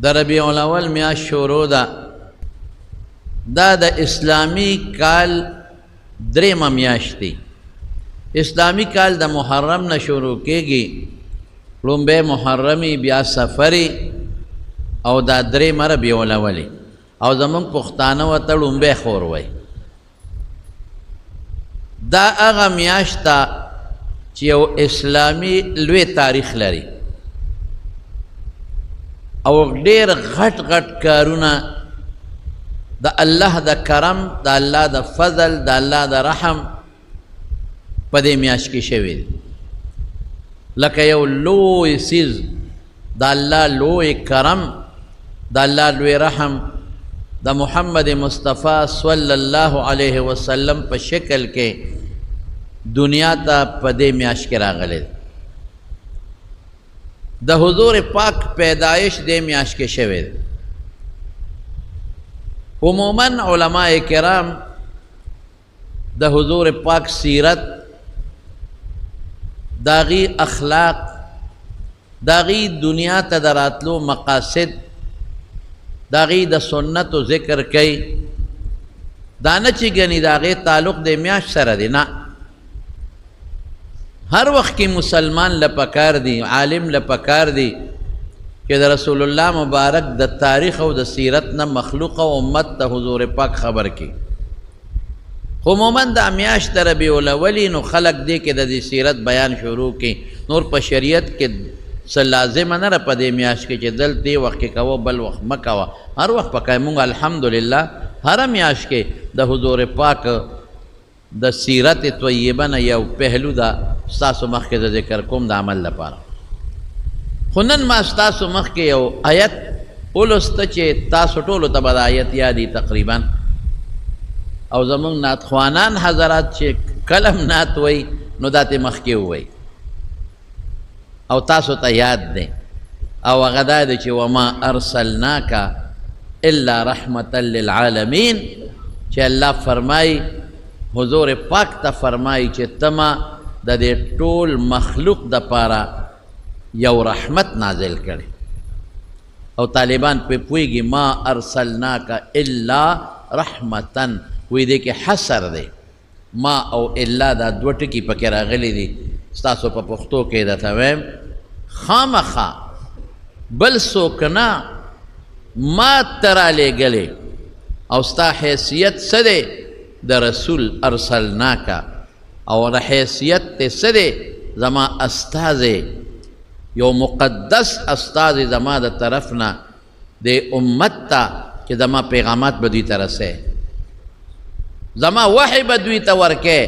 د ربیع الاول میاشت شروع ده. دا د اسلامی کال درېمه میاشت دی. اسلامی کال د محرم نه شروع کېږي. لومبی محرمی، بیا سفری، او دا درېمه ربیع الاولی، او زمونږ پښتانه ورته لومبی خور وایي. دا هغه میاشت ده چې یو اسلامي لوی تاریخ لري او ډېر غټ غټ کارونه د الله د کرم، د الله د فضل، د الله د رحم په دې میاشت کې شوي دي. لکه یو لوی څیز د الله لوی کرم، د الله لوی رحم د محمد مصطفی صلی الله علیه وسلم په شکل کې دنیا ته په دې میاشت کې راغلی. د حضور پاک پیدایش دې میاشت کې شوی دی. عموماً علماء کرام د حضور پاک سیرت، داغی اخلاق، داغی دنیا ته د راتلو مقاصد، داغی د سنت و ذکر کوي. دا نه چې ګنې د هغې تعلق د میاشت سره دی، نه. هر وخت کې مسلمان لپکار دی، عالم لپکار دی چې د رسول الله مبارک د تاریخ او د سیرت نه مخلوق او امت ته حضور پاک خبر کی. عموماً د میاشت د ربیع الاولی نو خلق دی کې د دې سیرت بیان شروع کی. نور په شریعت کې څه لازم نه را په دې میاشت کې چې دل دې وخت کې کوه بل وخت مه کوه. هر وخت پکای مونږ الحمدلله هر میاشت کې د حضور پاک د سیرت طیبه نه یو پهلو دا ستاسو مخکې د ذکر کوم د عمل لپاره. خو نن ما ستاسو مخکې یو آیت ولوسته چې تاسو ټولو ته به د آیت یادي تقریبا، او زمونږ نعتخوانان حضرات چې کلم نعت وی نو دا ته مخکې ووی او تاسو ته یاد دی. او هغه دا دی چې وما ارسلناک الا رحمتا للعالمین، چې الله فرمایي حضور پاک ته فرمایي چې تما د دې ټول مخلوق د پاره یو رحمت نازل کړي. او طالبان په پویږي ما ارسلناک الا رحمتا، وی دې کې حصر دی. ما او الا دا دوه ټکي پکې راغلي دي. ستاسو په پښتو کې درته وایم خامخا بل څوک نه ما ته رالیږلی، او ستا حیثیت څه دی؟ د رسول ارسلناک، او د حیثیت ته څه دی؟ زما استازی، یو مقدس استازی زما د طرف نه د امت ته چې زما پیغامات به دوی ته رسې، زما وحی به دوی ته ورکې،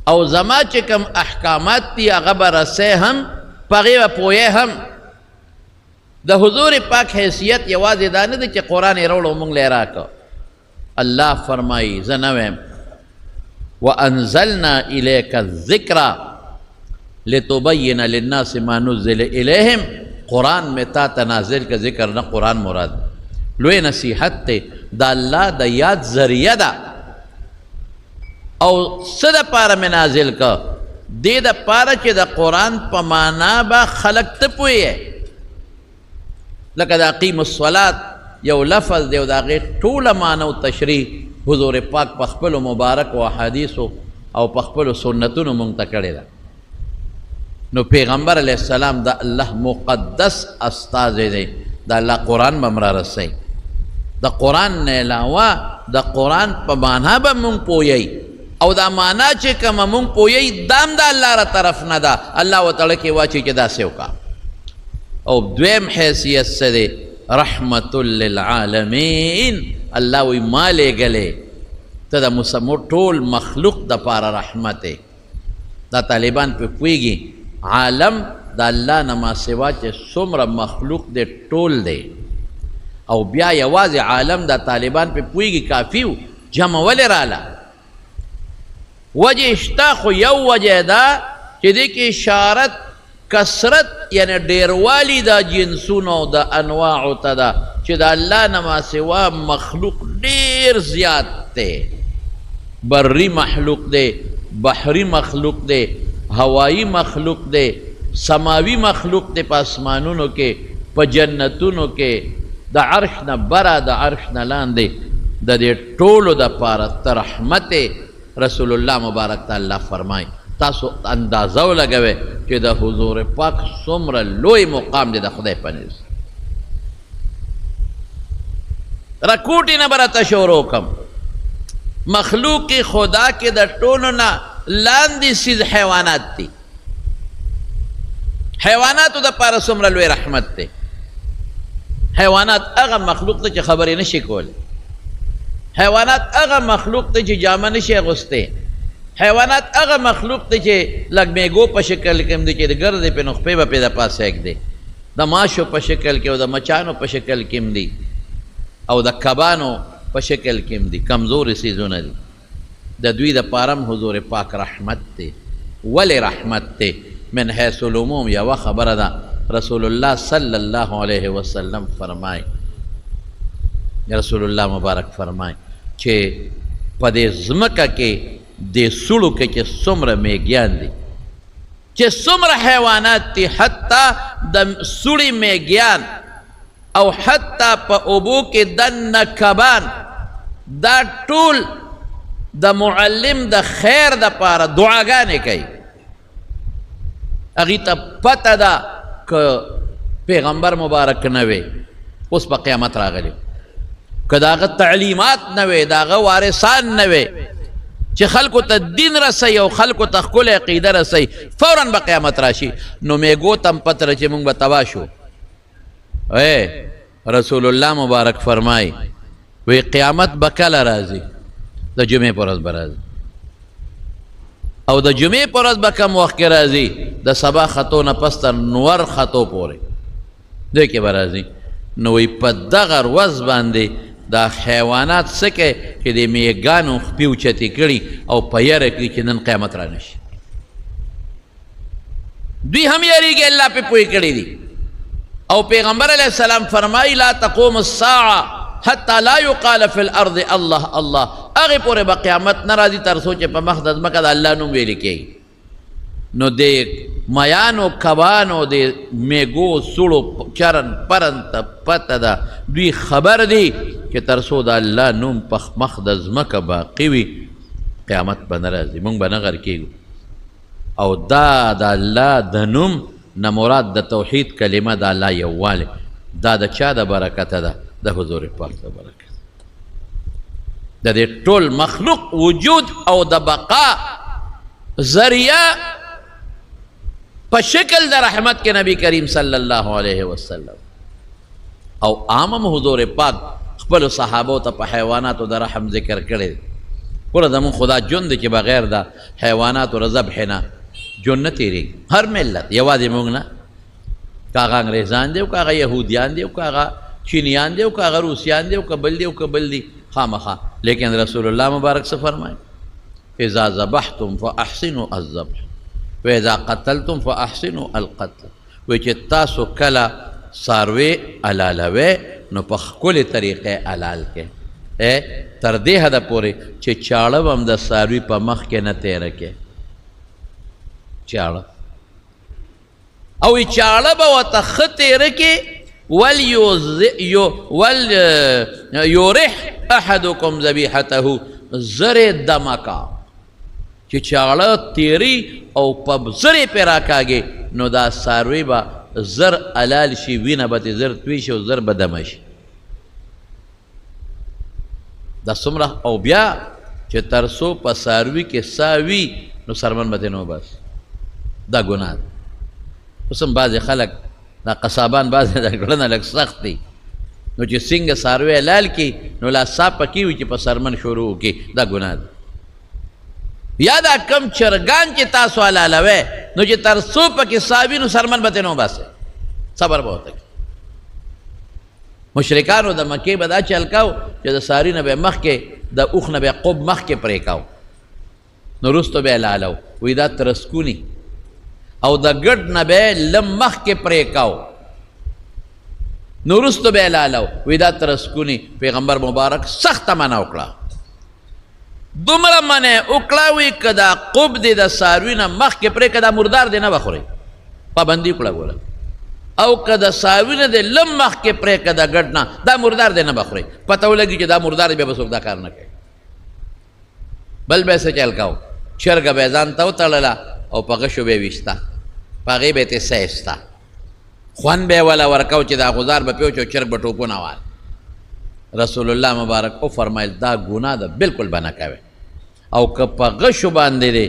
او زما چې کوم احکامات دي هغه به رسې هم، په هغې به پوهې هم. د حضور پاک حیثیت یوازې دا نه دی چې قرآن یې راوړو موږ له یې راکړو. الله فرمایي زه نه ویم وانزلنا الیک الذکر لتبین للناس ما نزل الیہم، قرآن میں تا تنازل کا ذکر نہ قرآن مراد. لوی نصیحت تے دا اللہ دا یاد ذریعہ دا، او صد پارا میں نازل کا دے دا پارا چے دا قرآن پا مانا با خلق تپوئی ہے. لکہ دا قیم الصلاة یو لفظ دے دا غیر طول مانا و تشریح حضور پاک پخپل و مبارک و حدیث او پخپل و سنتون منتکڑے دا. نو پیغمبر علیہ السلام دا اللہ مقدس استاذ دے، دا اللہ قرآن بمرا رسے. دا قرآن نے علاوہ دا قرآن پا مانا با مونگ پوئی، او دا مانا چے کم مونگ پوئی دام دا اللہ را طرف ندا، اللہ و تڑکی واچی چے دا سیو کا. او دویم حیثیت سے دے رحمت للعالمین، اللہ وی مالے گلے تا دا مسمو ټول مخلوق دا پارا رحمتے. دا طالبان پہ پوئیگی عالم دا اللہ نما سوا چے سمر مخلوق دے ټول دے، او بیا یواز عالم دا طالبان پہ پوئیگی کافیو جمع ولی رالا. وجہ اشتاخو یو وجہ دا چے دیکھ اشارت کسرت یعنی ډیروالی دا جنسونو دا انواعو تا دا چه دا اللہ نما سوا مخلوق ډیر زیاد تے. بری مخلوق دے، بحری مخلوق دے، ہوائی مخلوق دے، سماوی مخلوق دے، پاسمانونو کے په جنتونو کې د عرش نه بره د عرش نه لاندې د دې ټولو دپاره ته رحمت رسول الله مبارک ته الله فرمای تاسو اندازه ولګوئ چې د حضور پاک څومره لوی مقام دی د خدای په نزد. رکوټې نه به راته شروع کړم. مخلوق خدا کې د ټولو نه لاندې سیز حیوانات دي. حیواناتو دپاره څومره لوی رحمت دی. حیوانات هغه مخلوق ته چې خبرې نشي کولی. حیوانات هغه مخلوق ته چې جامه نشي اغوستی. حیوانات هغه مخلوق ته چې لږ میږو په شکل کې هم دی چې د ګردې پې نخپې به پې د پاسه ایږدي. د ماشو په شکل کې او د مچانو په شکل کې هم دي او د کبانو په شکل کې هم دي. کمزورې څیزونه دي. د دوی دپاره هم حضور پاک رحمت دی. ولې رحمت دی؟ من حیث العموم یوه خبره ده. رسول الله صلی الله علیه وسلم فرمای، رسول الله مبارک فرمای چې په دې ځمکه کې د سړو کې چې څومره میږیان دي، چې څومره حیوانات دي، حتی د سړي میږیان او حتی په اوبو کې دننه کبان، دا ټول د معلم د خیر دپاره دعاګانې کوي. هغې ته پته ده که پیغمبر مبارک نه وی اوس په قیامت راغلی، که د هغه تعلیمات نه وی، د هغه وارثان نه وی چې خلکو ته دین رسوي او خلکو ته ښکلې عقیده رسوي، فوراً به قیامت راشي. نو میږو ته هم پته ده چې موږ به تباه شو. رسول الله مبارک فرمای وی قیامت به کله راځي؟ د جمعې په ورځ به راځي. او د جمعې په ورځ به کم وخت کې راځي؟ د سبا خطو نه پس تر نور خطو پورې دې کې به راځي. نو وی په دغه ورځ باندې دا حیوانات څه کوي چې د میږیانو خپې اوچتې کړي او په یره کړي چې نن قیامت را نشي. دوی هم یریږي، الله پې پوه کړي دي. او پیغمبر علیه السلام فرمایي لا تقوم الساعه حتی لا یقال فی الارض الله الله. هغې پورې به قیامت نه راځي تر څو چې په مخ د ځمکه د الله نوم ویلې کېږي. نو د میانو کبانو د میږو سړو چرن پرن ته پته ده، دوی خبر دي چې تر څو د الله نوم په مخ د ځمکه باقي وي قیامت به نه راځي، موږ به نه غر کېږو. او دا د الله د نوم نه مراد د توحید کلمه د الله یووالی، دا د چا د برکته ده؟ د حضور پاک د برکت. د دې ټول مخلوق وجود او د بقا ذریعه په شکل د رحمت کې نبی کریم صلی الله علیه وسلم او عامم حضور پاک خپل صحابو ته په حیواناتو د رحم ذکر کړی. ګوره زمون خدا جون دی چې بغیر د حیواناتو د ذبح نه جون نه تېرېږي. هر ملت، یوازې موږ نه، که هغه انګریزان دی او که هغه یهودیان دی او که هغه چینیان دی او که هغه روسیان دی او که بل دی او که بل دی، خامخا. لیکن رسول الله مبارک څه فرمایي؟ اذا ذبحتم فاحسنوا الذبح واذا قتلتم فاحسنوا القتل. وی چې تاسو کله څاروي حلالوئ نو په ښکلې طریقې حلال کړئ، تر دې حده پورې چې چاړه به هم د څاروي په مخ کې نه تېره کړئ. چاړه او چاړه به ورته ښه تېره کړي. ولیورح احدکم ذبیحته زر دمکا، چې چاړه تیری او په زرې پې راکاږي نو دا څاروي به زر حلال شي، وینه به ترې زر توی شي او زر به دمه شي. دا څومره. او بیا چې تر څو په څاروي کې سا وي نو څرمن به ترې نه وباسي، دا ګناه ده. اوس هم بعضې خلک دا قصابان بعضې د کړنه لږ سخت دی، نو چې څنګه څاروی حلال کړي نو لا سا پکې وي چې په څرمن شروع وکړي، دا ګناه ده. یا دا کم چرګان چې تاسو حلالوئ نو چې تر څو پکې سا وي نو څرمن به ترې نه وباسئ، صبر به ورته کړي. مشرکانو د مکې به دا چل کاو چې د څاري نه به مخکې د اوښ نه به قب مخکې پرې کاو، نو وروستو به یې حلالو. وایي دا ترسکوني او د ګډ نه به یې لم مخکې پرې کاو، نو وروستو به یې حلالو. وایي دا ترسکوني. پیغمبر مبارک سخته منع وکړه، دومره منع وکړه. وایي که دا قب دی د څاروي نه مخکې پرې که دا مردار دی نه به خورئ، پابندي وکړه. ګوره او که د ساوي نه دی لم مخکې پرېږده د ګډ نه دا مردار دی نه به خورئ پته ولګي چې دا مردار دی بیا به څوک دا کار نه کوي بل به یې څه چل کو چرګه به یې ځان ته وتړله او په غشو به یې ویسته په هغې به یې تیسه ایسته خوند به یې وله ورکو چې دا غزار به پې وچو چرګ به ټوپونه وال رسول الله مبارک وفرمایل دا ګناه ده بالکل به نه کوې او که په غشو باندې دی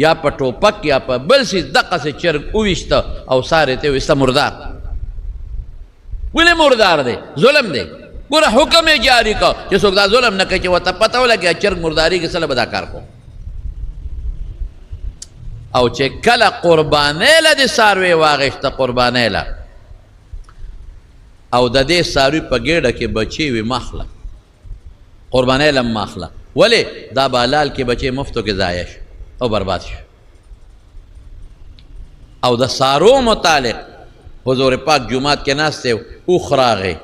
یا په ټوپک یا په بل څیز دقسې چرګ وویسته او سار یې ته ویسته مردار ولې مردار دی ظلم دی ګوره حکم یې جاري کو چې څوک دا ظلم نه کوي چې ورته پته ولګي چرګ مرداري کې څه به دا کار کو او چې کله قربانۍ له د څاروي واغېسته قربانۍ له او د دې څاروي په ګېډه کې بچې وي مخله قربانۍ له مخله ولې دا به حلال کې بچې مفتو کې ضایع شو او برباد شو او د څارو متعلق حضور پاک جمعات کې ناست دی اوښ راغی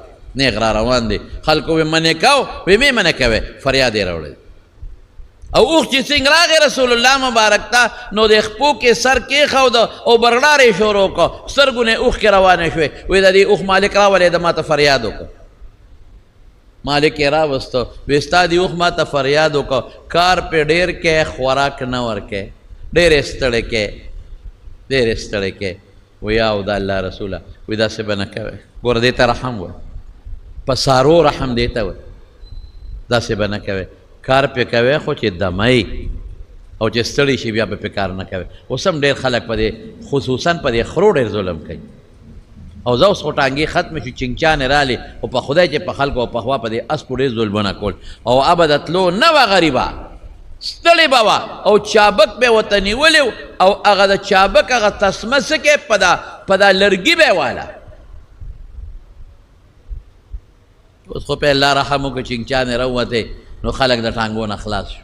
نیغ را روان دی خلکو وی منې کو وی مې منې کوې فریاد یې راوړی او اوښ چې څنګه راغی رسول الله مبارک ته نو د خپو کې سر کېښوده او برړار یې شروع کړه سترګو نه اوښ کې روانې شوې وی د دې اوښ مالک راولېده ما ته فریاد وکړه مالک یې راوسته وی ستا دې اوښ ما ته فریاد وکړه کار پې ډېر کې خوراک نه ورکې ډېر یې ستړی کې ډېر یې ستړی کې وی او د الله رسوله وی داسې به نه کوې ګوره دې ته رحم وایي په څارو رحم دې ته وایي داسې به نه کوې کار پې کوې خو چې دمی او چې ستړی شي بیا به پې کار نه کوې اوس هم ډېر خلک په دې خصوصا په دې خرو ډېر ظلم کوي او زه اوس خو ټانګې ختمې شو چنګچانې رالې او په خدای چې په خلکو او په خوا په دې اسپو ډېر ظلمونه کول او ابه د تلو نه وه غریبه ستړې به وه او چابک به یې ورته نیولې او هغه د چابک هغه تسمه څه کې په دا لرګي به یې واله اوس خو پې الله رحم وکړه چنګچانې راووتې نو خلک د ټانګو نه خلاص شو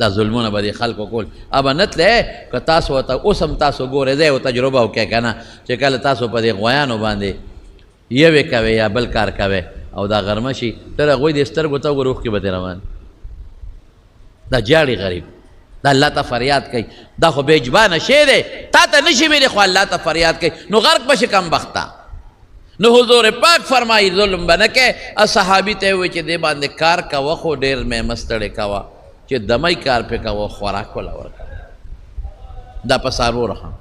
دا ظلمونه به دې خلکو کول ابه نه تلې که تاسو ورته اوس هم تاسو ګورئ زه یو تجربه وکړئ که نه چې کله تاسو په دې غویانو باندې یوې کوئ یا بل کار کوئ او دا غرمه شي تر هغوی دې سترګو ته وګوره اوښکې به دې روان دا جاړي غریب دا الله ته فریاد کوي دا خو بېجبانه شی دی تا ته نه شي ویلی خو الله ته فریاد کوي نو غرق به شي کم بخته نو حضور پاک فرمایي ظلم به نه کوې صحابي ته یې ووایي چې دې باندې کار کوه خو ډېر مې مستړې کوه چې دمی کار پې کوه خوراک وله ورکوه دا په څاروو رحم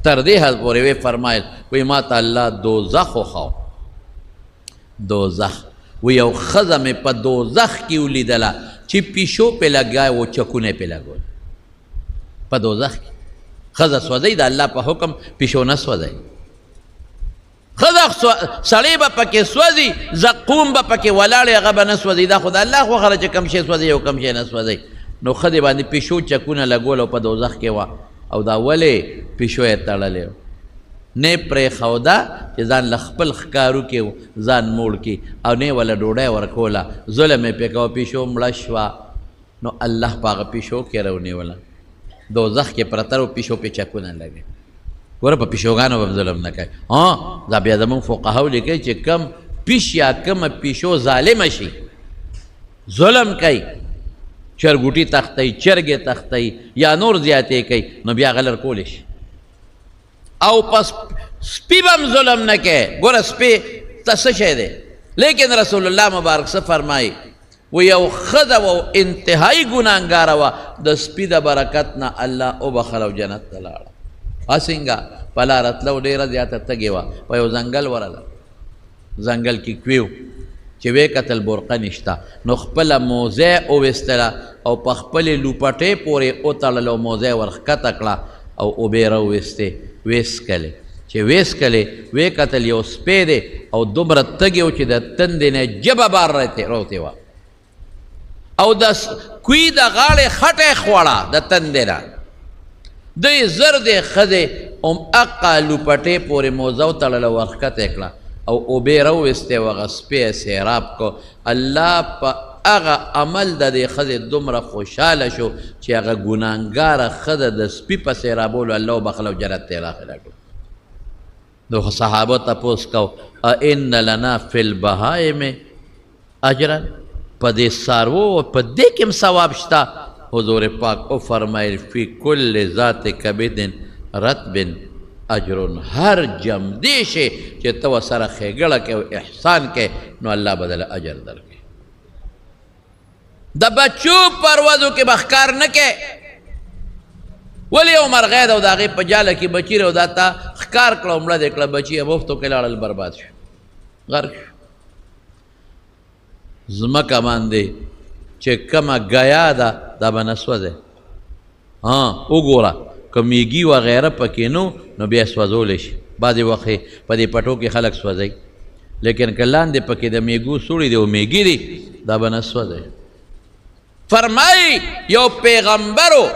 تر دې حد پورې ویې فرمایل وایي ما ته الله دوزخ وښو دوزخ وی یو ښځه مې په دوزخ کې ولیدله چې پیشو پې لګای و چکونه پې لګول په دوزخ کې ښځه سوځئ د الله په حکم پیشو نه سوځئ ښځه سړی به پکې سوځي زقوم به پکې ولاړې هغه به نه سوځي دا خو د الله خوښه ده چې کم شی سوځي او کم شی نه سوځي نو ښځې باندې پیشو چکونه لګول او په دوزخ کې وه او دا ولې پیشو یې تړلی و نه یې پرېښوده چې ځان له خپل ښکارو کې ځان موړ کړي او نه یې وله ډوډۍ ورکوله ظلم یې پې کوه پیشو مړه شوه نو الله په هغه پیشو کې رونیوله دوزخ کې پرته و پیشو پې چکونه لګوي ګوره په پیشوګانو به ظلم نه کوي دا بیا زمونږ فقهاو لیکي چې کم پیش یا کمه پیشو ظالمه شي ظلم کوي چرګوټي تختی چرګې تختی یا نور زیاتې کوي نو بیا غلر کولی شي او پس سپي به هم ظلم نه کوي ګوره سپي ته څه شی دی لیکن رسول الله مبارک څه فرمایي و یو ښځه و انتهایي ګناهګاره وه د سپي د برکت نه الله وبخل او جنت ته لاړه څنګه په لاره تلو ډېره زیاته تږې وه په یو ځنګل ورله ځنګل کې کوي چې ویې کتل برقه نشته نو خپله موزه وویستله او په خپلې لوپټې پورې وتړله او موزه یې ورښکته کړه او اوبې راوویستې ویسکلې چې ویسکلې ویې کتل یو سپی دی او دومره تږې و چې د تندې نه ژبه بار روتې وه او د کوی د غاړې خټه یې خوړه د تندې نه دوی زر دی ښځې هغه لوپټې پورې موزه وتړله ورښکته یې کړه او اوبې راوویستې و هغه سپی یې سیراب کو الله په هغه عمل د دې ښځې دومره خوشحاله شو چې هغه ګناهګاره ښځه د سپي په سیرابولو الله وبخله او جنت ته یې داخله کړو نو صحابو تپوس کو ان لنا فی البهائم اجرا په دې څاروو په دې کې هم ثواب شته حضور پاک او فرمایل فی کل ذات کبد رطب اجر هر جم دی شي چې ته ورسره ښېګړه کې او احسان کې نو الله بدله اجر درکړي. د بچو پروازو کې به ښکار نه کې، ولې یو مرغۍ ده او د هغې په جاله کې بچي او دا تا ښکار کړه او مړه دې کړه، بچي مفتو کې لاړل برباد شو غرق شو. ځمکه باندې چې کومه ګیا ده دا به نه سوځي. وګوره که میږي وغیره پکې نو بیا سوځولی شي، بعضې وخت په دې پټو کې خلک سوځوي، لیکن که لاندې پکې د میږو سوړي دی او میږي دي دا به نه سوځي. فرمایي یو پیغمبرو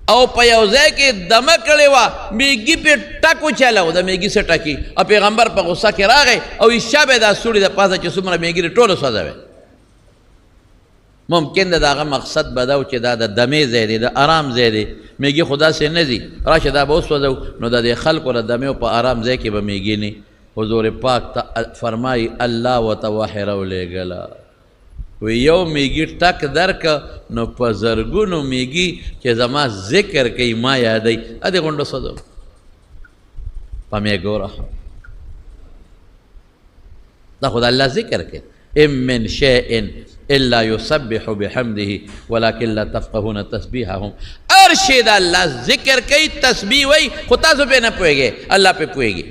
او په یو ځای کې دمه کړې وه، میږي پې ټک وچلی د میږي څه ټکي، او پیغمبر په غصه کې راغی او ایشا به دا سوړي د پاسه چې څومره میږي دي ټوله سوځوي. ممکن ده د هغه مقصد به دا و چې دا د دمې ځای دی، د ارام ځای دی، میږي خو داسې نه ځي راشه دا به وسوځو، نو د دې خلکو د دمې په ارام ځای کې به میږي نه. حضور پاک ته فرمایي الله ورته وحی راولېږله، وی یو میږي ټک درکه نو په زرګونو میږي چې زما ذکر کوي ما یادوي ادې غونډه سوځو په میږو رحم. دا خو د الله ذکر کوي. ام من شیء الا یسبح بحمده ولکن لا تفقهون تسبیحهم. هر شی د الله ذکر کوي، تسبیح وایي، خو تاسو پې نه پوهېږئ، الله پې پوهېږي.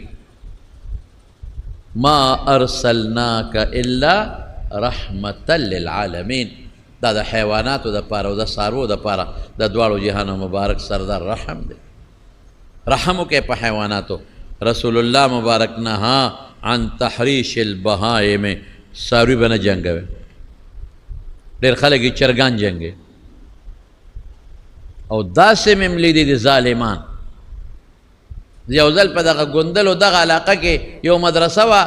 ما ارسلناک الا رحمتا للعالمین. دا د حیواناتو دپاره او د څاروو دپاره د دواړو جهانو مبارک سردار رحم دی. رحم وکړئ په حیواناتو. رسول الله مبارک نهى عن تحریش البهائم. څاروي به نه جنګوي. ډېر خلک یې چرګان جنګوي او داسې مې هم لیدي دي ظالمان. یو ځل په دغه ګوندلو دغه علاقه کې یو مدرسه وه،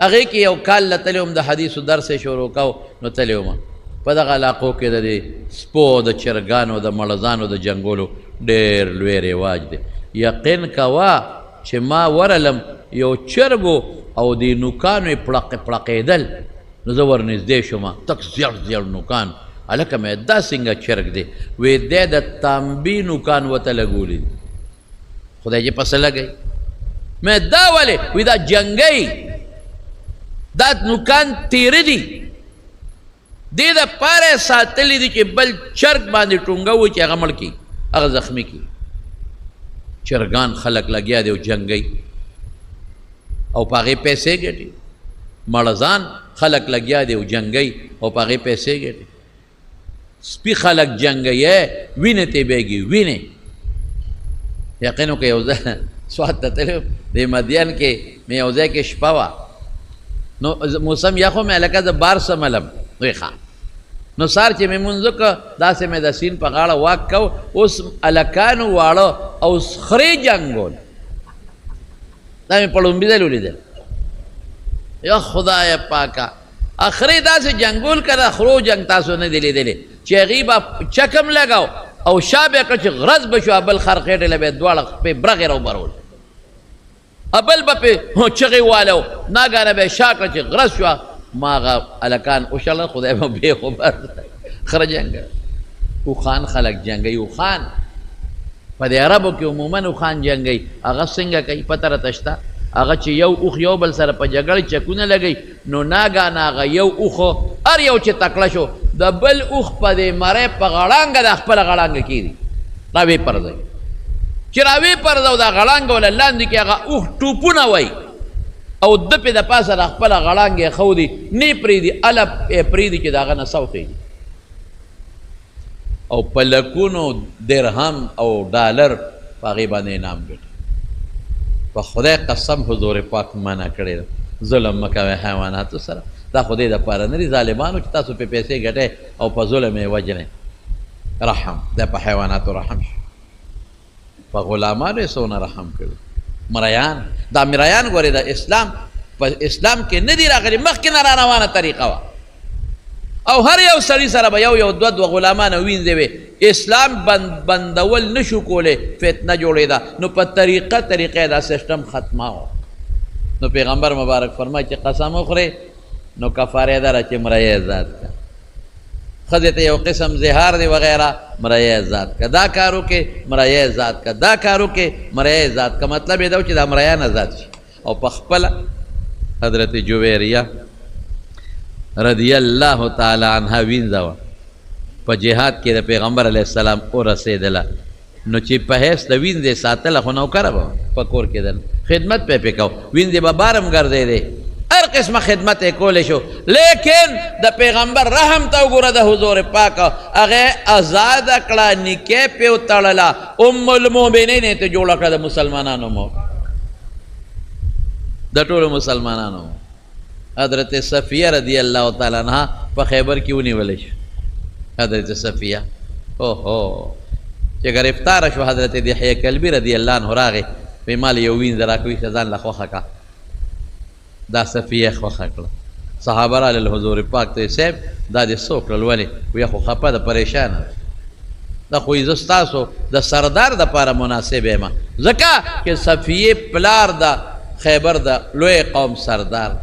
هغې کې یو کال له تللی وم، د حدیثو درس یې شروع کو نو تللی وم. په دغه علاقو کې د دې سپو د چرګانو د مړزانو د جنګولو ډېر لوی رواج دی. یقین کوه چې ما ورلم یو چرګو او دې نوکانو یې پړقېدل، نو زه ورنږدې شوم، تک زیړ زیړ نوکان. هلکه مې دا څنګه چرګ دی؟ وی دی د تانبي نوکان ورته لګولي دي. خدای چې پسه لګوي. مې دا ولې؟ وی دا جنګی، دا نوکان تیره دي، دې دپاره یې ساتلي دي چې بل چرګ باندې ټونګه وي چې هغه مړ کړي، هغه زخمي کړي. چرګان خلک لګیا دي او جنګی او په هغې پیسې ګټي. مړزان خلک لګیا دي او جنګی او په هغې پیسې ګټي. سپي خلک جنګی وینې ته بیږي وینې. یقین وکړه یو ځای سوات ته تللی د مدین کې مې یو ځای کې شپه وه، نو موسم یخ و مې هلکه زه بار سملم. وی ښه نو سار چې مې مونځ وکړه داسې مې د سیند په غاړه واک کو، اوس هلکانو واړه او خرې جنګول. دا مې په لومبي ځل ولیدل. یا خدای پاکه اخرې داسې جنګول که د خرو جنګ تاسو نه دی لیدلی چې هغې به چکم لګاو او شا به یې کړه چې غرض به شو، بل خر خېټې له به یې دواړه پې برغې راوبرول، بل به پې چغې والو، ناګانه به یې شا کړه چې غرض شوه. ما هغه هلکان وشړل، خدای به بې خبر خره جنګ. اوښان خلک جنګوي. اوښان په دې عربو کې عموما اوښان جنګوي. هغه څنګه کوي پته راته شته؟ هغه چې یو اوښ یو بل سره په جګړه چکونه لګوي، نو ناګانه هغه یو اوښ هر یو چې تکړه شو د بل اوښ په دې مرۍ په غړانګه د خپله غړانګه کېږي، راویې پرځوي. چې راویې پرځو دا غړانګه وله لاندې کې هغه اوښ ټوپونه وایي او د پې د پاسه د خپله غړانګې یې ښودي، نه یې پرېږدي، هله یې پرېږدي چې د هغه نه سوخېږي. او په لکونو درهم او ډالر په هغې باندې انعام ګټي. په خدای قسم حضور پاک منع کړی ده ظلم مه کوئ حیواناتو سره. دا خو دې دپاره نه دي ظالمانو چې تاسو پې پیسې ګټئ او په ظلم یې وجنئ. رحم دا په حیواناتو رحم شو. په غلامانو یې څونه رحم کړي. مریان، دا مریان ګورې د اسلام په اسلام کې نه دي راغلي، مخکې نه را روانه طریقه وه او هر یو سړي سره به یو دوه غلامانه وینځې وې. اسلام بندول نشو کولی، فتنه جوړېده، نو په طریقه دا سیسټم ختمه و. نو پیغمبر مبارک فرمایي چې قسم وخورې نو کفاره یې دا چې مریی ازاد کړه. ښځې ته یو قسم زهار دی وغیرہ مریه ذات کا دا کارو کې مریه ذات کا دا کارو کې مریه ذات کا مطلب یې دا چې دا مریه نه ذات شي او په خپله حضرت جویریه رضی الله تعالی عنها وینځه وه په جهاد کې د پیغمبر علیه السلام ورسېدله نو چې په حیث د وینځې ساتله خو نوکره به په کور کې دل خدمت پې کو وینځې به بارم ګرځېدې هر قسمه خدمت یې کولی شو لیکن د پیغمبر رحم ته وګوره د حضور پاک هغې ازاده کړه نکاح پې وتړله ام المؤمنین یې ته جوړه کړه د مسلمانانو مور د ټولو مسلمانانو حضرت صفیه رضی الله تعالی عنها په خیبر کې ونیولی شو حضرت صفیه اوهو چې گرفتاره شو حضرت دحیه کلبی رضی الله عنه راغی وی مال یو وینځه راکوي ښه ځان له خوښه کا دا صفیه خوښه کړه صحابه راغلل حضور پاک ته صاحب دا دې څه وکړل ولې وی خو خفه ده پریشانه دا خو زه ستاسو د سردار دپاره مناسب یم ځکه چې صفیه پلار د خیبر د لوی قوم سردار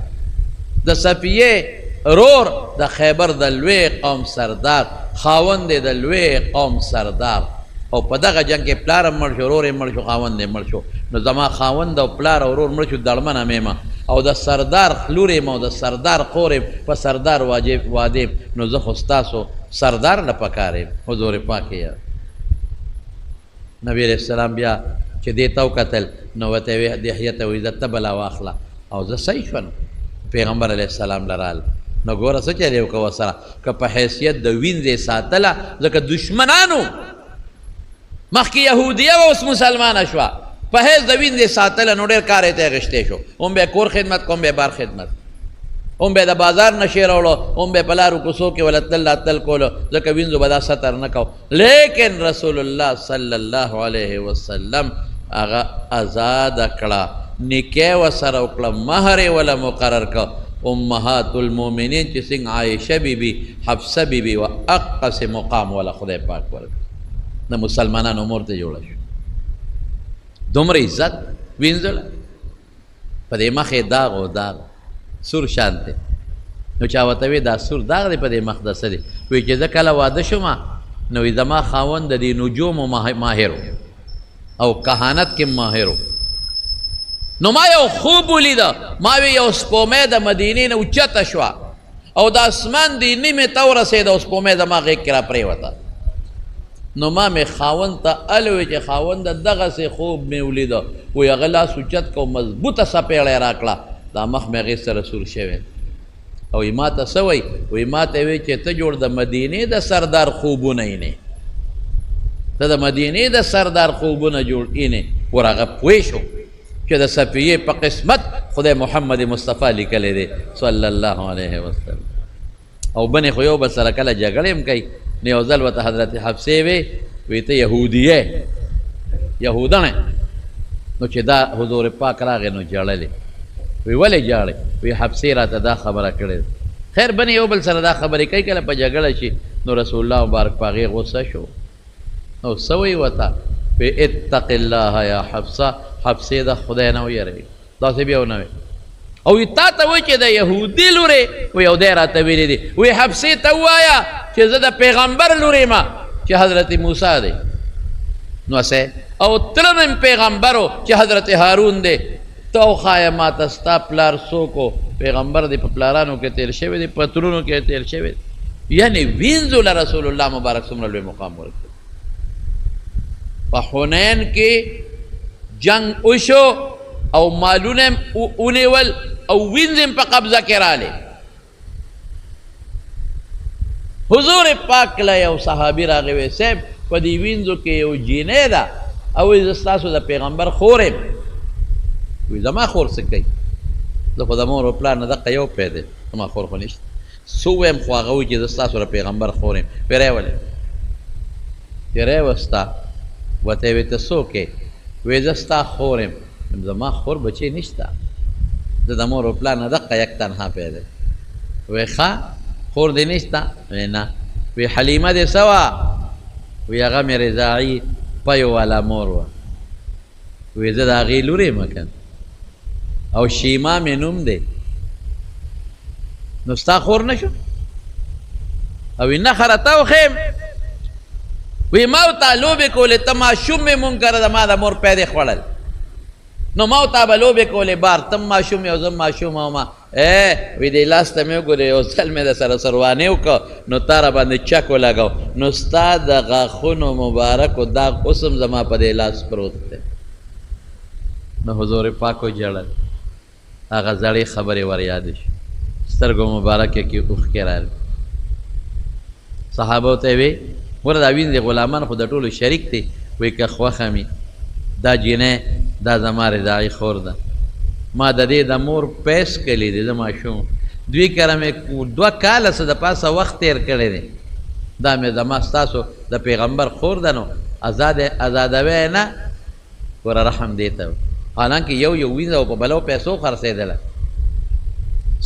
د صفیه رور د خیبر د لوی قوم سردار خاوند د لوی قوم سردار او په دغه جنگ کې پلار هم مړ شو رور یې مړ شو خاوند یې مړ شو نو زما خاوند او پلار او رور مړ شو دړمنه مېمه او د سردار لور یم او د سردار خور یم په سردار واده یم نو زه خو ستاسو سردار نه پکار یم حضور پاک یې نبی علیہ السلام بیا چې دې ته وکتل نو ورته یې دحیه ته وایي زه ته بلا واخله او زه صحیح شوم پیغمبر علیه السلام لرال نو ګوره څه چلی وکړه ورسره که په حیثیت د وینځې ساتله ځکه دشمنانو مخکې یهودیه وه اوس مسلمانه شوه په حیث د وینځې ساتله نو ډېر کار یې ته اخیستی شو هم به کور خدمت کو هم به بار خدمت هم به د بازار نه شی راوړو هم به په لارو کوڅو کې ول تل راتل کولو ځکه وینځو به دا ستر نه کو لیکن رسول الله صلی الله علیه وسلم هغه آزاده کړه نکاح ورسره وکړه مهر یې وله مقرر کړه امهات المؤمنین چې څنګه عایشه بیبي حفصه بیبي و اقص مقام ولا خدای پاک ورکړه د مسلمانانو مور ته جوړه شو دومره عزت وینځله په دې مخ یې داغ و داغ سور شان دی نو چا ورته وی دا سور داغ دی په دې مخ د څه دی وایي چې زه کله واده شوم نو زما خاوند د دې نجومو ماهر او کهانت کې ماهر نو ما یو خوب ولیده ما وی یو سپومې د مدینې نه اوچته شوه او د اسمان د نیمې ته ورسېده او سپومې زما غېږ کې را پرېوته نو ما مې خاوند ته الوی چې خاونده دغسې خوب مې ولیده وی هغه لاس اوچت کو مضبوطه څپېړی را کړه دا مخ مې هغې سره سور شوی او وی ما ته څه وی وی ما ته وی چې ته جوړ د مدینې د سردار خوبونه یې نه ته د مدینې د سردار خوبونه جوړ یې نه ور هغه پوه شو چې د صفیې په قسمت خدای محمد مصطفی لیکلی دی صلی الله علیه وسلم او بنې خو یو بل سره کله جګړې هم کوي نو یو ځل ورته حضرت حفصې وی ته یهودیه یهودنې نو چې دا حضور پاک راغی نو ژړلې وی ولې ژاړې وی حفصې راته دا خبره کړې خیر بنې یو بل سره دا خبرې کوي کله په جګړه شي نو رسول الله مبارک په هغې غصه شو او څه وی ورته وی اتق الله یا حفصه حفصې د خدای نه ویرېږي داسې بیا ونه وی او وی تا ته وایي چې د یهودي لورې وی او دی راته ویلي دي وی حفصې ته ووایه چې زه د پیغمبر لورې ما چې حضرت موسی دی نو څه او تلم پیغمبرو چې حضرت هارون دی ته وښایه ما ته ستا پلار څوک و پیغمبر دی په پلارانو کې تېر شوی دی په ترونو کې تېر شوی دی یعنې وینځو له رسول الله مبارک څومره لوی مقام ورکړ په حنین کې جنگ وشو او مالونه ونیول او وینځم په قبضه کې رالی حضور پاک له یو صحابي راغی وی صاحب په دې وینځو کې یو جینۍ ده او زه ستاسو د پیغمبر خور یم وی زما خور څه کوي زه خو د مور و پلار نه دقه یو پی دی زما خور خو نشته څه ویم خو هغه وایي چې زه ستاسو د پیغمبر خور یم وی راولې چې راوسته ورته یې وی ته څوک یې وی زه ستا خور یم زما خور بچی نشته زه د مور و پلار نه دقه یک تنها پی دی وی ښه خور دې نشته وی نه وی حلیمه دې څه وه وی هغه مې رضاعي پیو والا مور وه وی زه د هغې لور یم که او شیما مې نوم دی نو ستا خور نه شو او نخره تو خیم وی ما ته لوبې کولې ته ماشوم مې مونږ کره د ما د مور پیدې خوړل نو ما ته به لوبې کولې بار تم ماشوم یو زه ماشوم او ما وی دی لاس ته مې وګورې یو ځل مې د سره سروانې وکړه نو تا را باندې چک ولګو نو ستا د غاښونو مبارکو داغ اوس هم زما په دې لاس پروت دی نو حضور پاک وژړل هغه زړې خبرې ور یادې شي سترګو مبارکې کې اوښکې راغلې صحابو ته وی ګوره دا وینې غلامان خو د ټولو شریک دی وایي که خوښه مې دا جینۍ دا زما رضاعي خور ده ما د دې د مور پیس کلی دی د ماشوم دوی کره مې 2 کاله څه د پاسه وخت تیر کړی دی دا مې زما ستاسو د پیغمبر خور ده نو ازادوی نه ګوره رحم دې ته حالانکه یو وینځه او په بلو پیسو خرڅېدله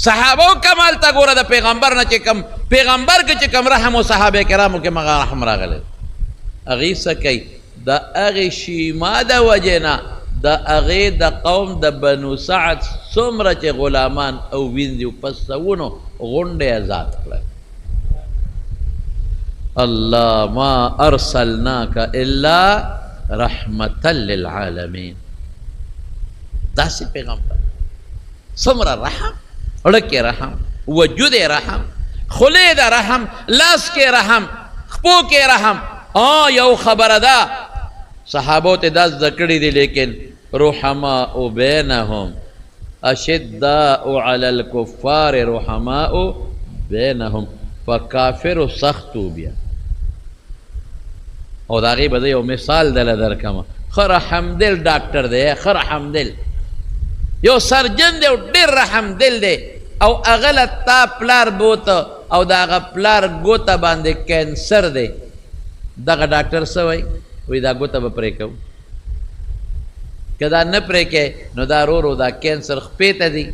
صحابو کمال ته ګوره د پیغمبر نه چې کم پیغمبر کې چې کم رحم او صحابه کرامو کې مغه رحم راغلی هغې څه کوي د هغې شیما د وجې نه د هغې د قوم د بنو سعد څومره چې غلامان او وینځي په سوونو غونډې ازاد کړل الله ما ارسلناک الا رحمة للعالمین داسې پیغمبر څومره رحم اړکې رحم وجود رحم خولې د رحم لاس کې رحم خپو کې رحم یو خبره ده صحابو ته دا زده کړي دي لیکن رحماء بینهم اشداء علی الکفار رحماء بینهم په کافرو سختو بیا او د هغې به زه یو مثال دله درکمه ښه رحمدل ډاکټر دی ښه رحمدل یو سرجن دی او ډېر رحمدل دی او هغه له تا پلار بوته او د هغه پلار ګوته باندې کینسر دی دغه ډاکټر څه وایي وایي دا ګوته به پرې کوو که دا نه پرې کوې نو دا ورو دا کینسر خپې ته دی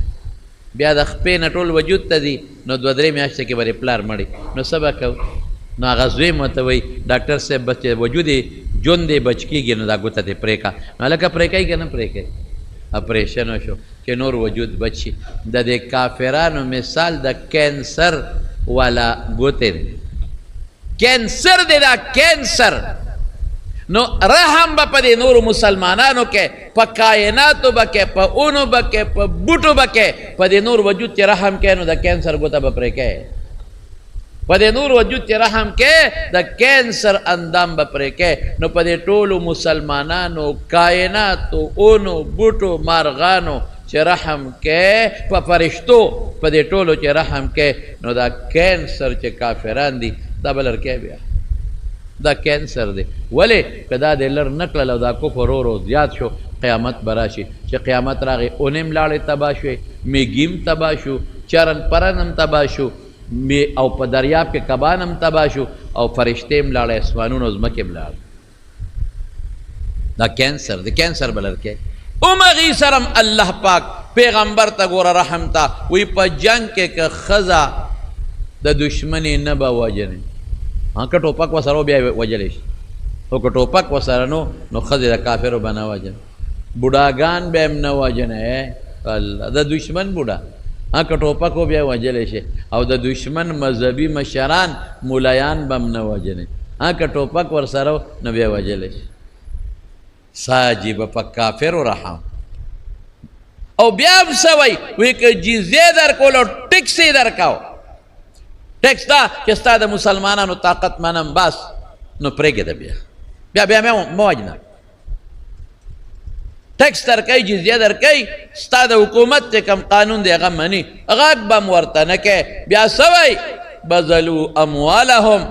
بیا د خپې نه ټول وجود ته دی نو 2-3 میاشتې کې به یې پلار مړی نو څه به کوو نو هغه زوی م ورته وایي ډاکټر صاحب بچ وجود یې ژوند یې بچ کېږي نو دا ګوته دې پرې کړه نو هلکه پرې کوي که نه پرې کوي اپریشن وشو چې نور وجود بچ شي د دې کافرانو مثال د کینسر والا ګوتې دی کینسر دی دا کینسر نو رحم به په دې نورو مسلمانانو کې په کائناتو به کې په اونو به کې په بوټو به کې په دې نور وجود چې رحم کې نو د کینسر ګوته به پرې کوي په دې نور وجود چې رحم کې د کینسر اندام به پرې کې نو په دې ټولو مسلمانانو کائناتو اونو بوټو مارغانو چې رحم کې په فرشتو په دې ټولو چې رحم کې نو دا کینسر چې کافران دي دا به لر کې بیا دا کینسر دی ولې که دا د لر نه کړل او دا کفر ورو زیات شو قیامت به راشي چې قیامت راغی اونیم لاړې تباه شوې میږیم تباه شو چرن پرن هم تباه شو او په دریاب کې کبان هم تباه شو او فرشتې هم لاړې اسمانونو ځمکې هم لاړې دا کینسر دی کینسر به لر کې هغې سره هم الله پاک پیغمبر ته ګوره رحم ته وایي په جنګ کې که ښځه د دشمنې نه به وجنې که ټوپک وسره بیا وجلی شي او که ټوپک وسره نو ښځې د کافرو به نه وجنه بوډاګان به هم نه وجنه الله د دشمن بوډا که ټوپک بیا وجلی شي او د دشمن مذهبي مشران مولایان به هم نه وجنې که ټوپک ورسره نو بیا وجلی شي ساجي به په کافرو رحم او بیا هم څه وایي وایي که جزیه درکولو ټکس یې درکاو ټیکس دا چې ستا د مسلمانانو طاقت منم بس نو پرېږده بیا مه وجنه ټیکس درکوي جزیه درکوي ستا د حکومت چې کوم قانون دی هغه مني غږ به م ورته نه کوې بیا څه وایي بذلوا اموالهم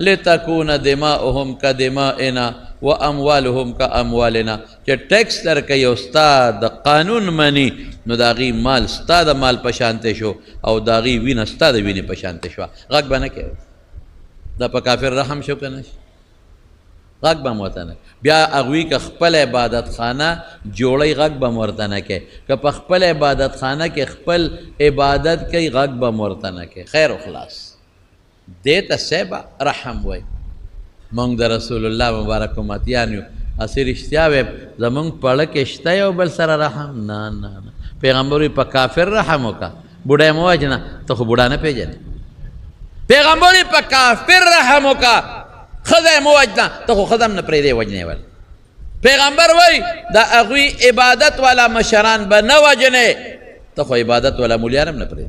لتكون دماؤهم كدمائنا واموالهم كاموالنا چې ټیکس درکوي او ستا د قانون مني نو د هغې مال ستا د مال په شانتې شو او د هغې وینه ستا د وینې په شانتې شوه غږ به نه کوې دا په کافر رحم شو که نه شي غږ به م ورته نه بیا هغوی که خپل عبادت خانه جوړی غږ به م ورته نه کوې که په خپل عبادت خانه کې خپل عبادت کوي غږ به م ورته نه کوې خیر و خلاص دې ته صیبه رحم وایي مونږ د رسول الله مبارک امتیان یو اسی رښتیا ویم زمونږ پړه کې شته یو بل سره رحم نه نه نه پیغمبر په کافر رحم وکړه بوډا یې مه وجنه ته خو بوډا نه پېژنې پیغمبر په کافر رحم وکا خدای مو وجنا ته خو خدام نه پرې دی وجنې ول پیغمبر وای دا اغوی عبادت والا مشران به نه وجنې ته خو عبادت والا مولیانم نه پرې